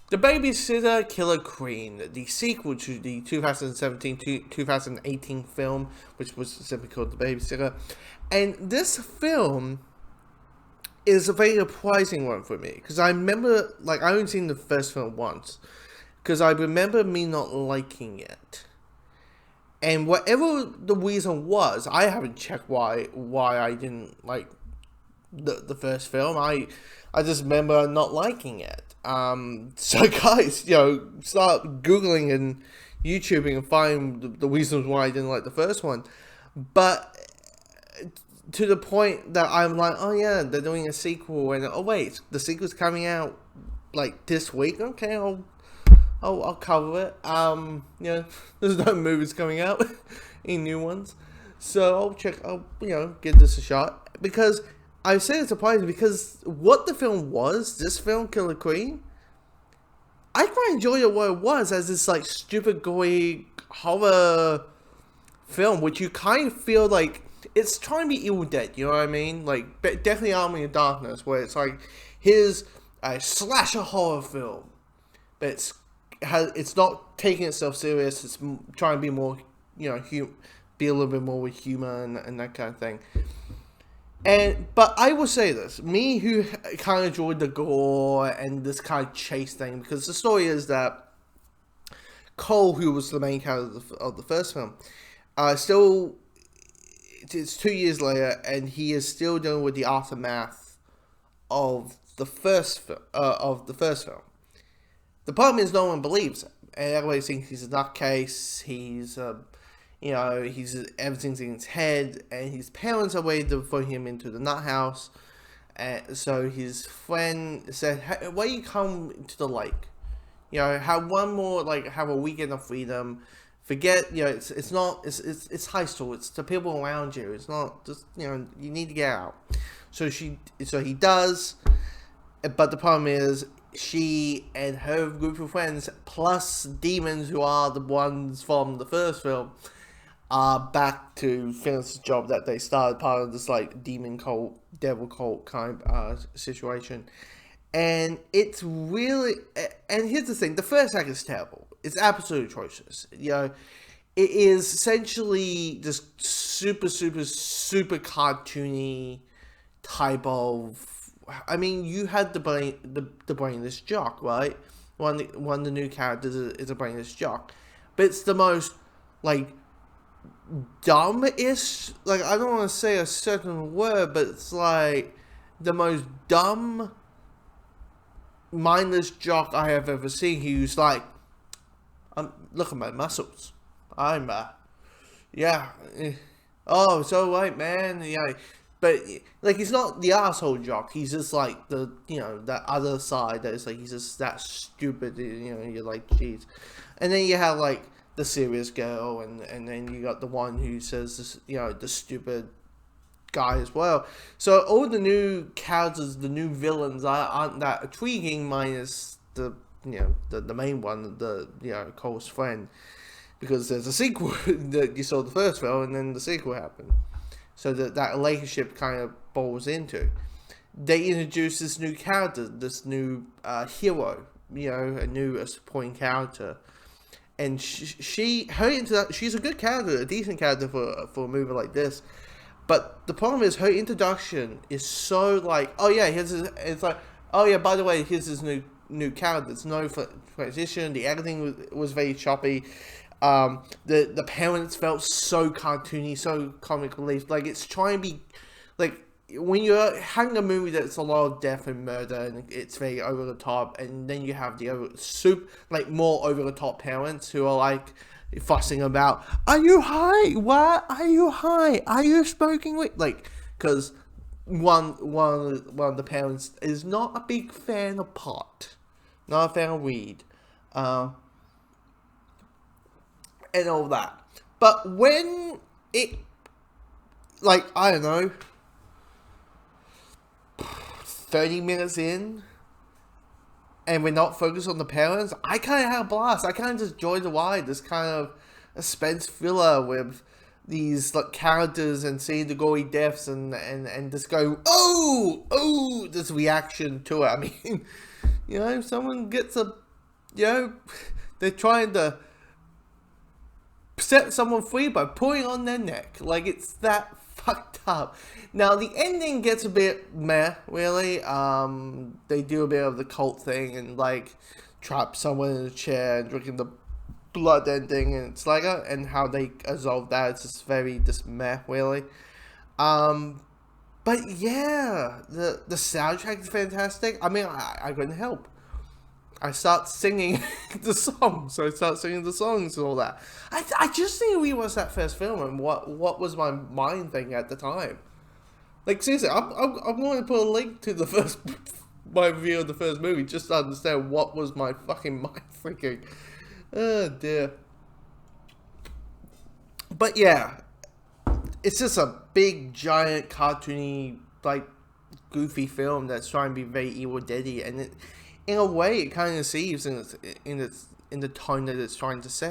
The Babysitter Killer Queen, the sequel to the 2017-2018 film, which was simply called The Babysitter. And this film is a very surprising one for me, because I remember, like, I only seen the first film once, because I remember me not liking it. And whatever the reason was, I haven't checked why I didn't like the first film. I just remember not liking it. So guys, start Googling and YouTubing and find the reasons why I didn't like the first one. But to the point that I'm like, oh yeah, they're doing a sequel, and oh wait, the sequel's coming out like this week. Okay, I'll cover it. There's no movies coming out, any new ones, so I'll check. I'll give this a shot, because I say it's surprising, because what the film was, this film, Killer Queen, I quite enjoyed it what it was, as this like stupid gory horror film, which you kind of feel like it's trying to be Evil Dead, you know what I mean? Like, definitely Army of Darkness, where it's like, here's a slasher horror film, but it's not taking itself serious. It's trying to be more, be a little bit more with humor and that kind of thing. But I will say this, me who kind of enjoyed the gore and this kind of chase thing, because the story is that Cole, who was the main character of the first film, still, it's 2 years later, and he is still dealing with the aftermath of the first film. The problem is no one believes him, and everybody thinks he's a nutcase. He's everything's in his head, and his parents are waiting to throw him into the nut house. And so his friend said, "Hey, why you come to the lake? Have one more, have a weekend of freedom. Forget, it's high school. It's the people around you. It's not just, you need to get out." So he does, but the problem is, she and her group of friends, plus demons who are the ones from the first film, are back to finish the job that they started, part of this like demon cult, devil cult kind of situation. And it's really, and here's the thing, the first act is terrible. It's absolutely atrocious. It is essentially just super, super, super cartoony type of, I mean, you had the brainless jock, right? One of the new characters is a brainless jock, but it's the most dumb-ish. I don't want to say a certain word, but it's like the most dumb, mindless jock I have ever seen. Who's like, look at my muscles. I'm yeah. Oh, it's all right, man. Yeah. But, he's not the asshole jock. He's just, that other side that is, he's just that stupid, you're like, jeez. And then you have, the serious girl, and then you got the one who says, this, the stupid guy as well. So, all the new characters, the new villains aren't that intriguing, minus the main one, Cole's friend. Because there's a sequel that you saw the first film, and then the sequel happened. So that relationship kind of boils into. They introduce this new character, this new hero, a new supporting character. And she's a good character, a decent character for a movie like this. But the problem is, her introduction is so oh yeah, it's like, oh yeah, by the way, here's this new character. There's no transition. The editing was very choppy. The parents felt so cartoony, so comic relief. It's trying to be when you're having a movie that's a lot of death and murder, and it's very over the top, and then you have the more over the top parents who are fussing about, are you high? What? Are you high? Are you smoking weed? Because one of the parents is not a big fan of pot, not a fan of weed. And all that. But when it, I don't know, 30 minutes in, and we're not focused on the parents, I kind of had a blast. I kind of just enjoyed the ride. This kind of suspense thriller with these characters, and seeing the gory deaths, and just go, oh, this reaction to it. I mean, if someone gets a you know, they're trying to set someone free by pulling on their neck. Like, it's that fucked up. Now, the ending gets a bit meh, really. They do a bit of the cult thing and, like, trap someone in a chair and drinking the blood ending, and it's like, and how they resolve that, it's just very just meh, really. But yeah, the soundtrack is fantastic. I mean, I couldn't help. I start singing the songs. So I start singing the songs and all that. I just need to rewatch that first film and what was my mind thinking at the time. Like, seriously, I'm going to put a link to the first, my review of the first movie just to understand what was my fucking mind thinking. Oh dear. But yeah, it's just a big, giant, cartoony, like, goofy film that's trying to be very Evil Dead-y, and it, in a way, it kind of deceives in the tone that it's trying to set.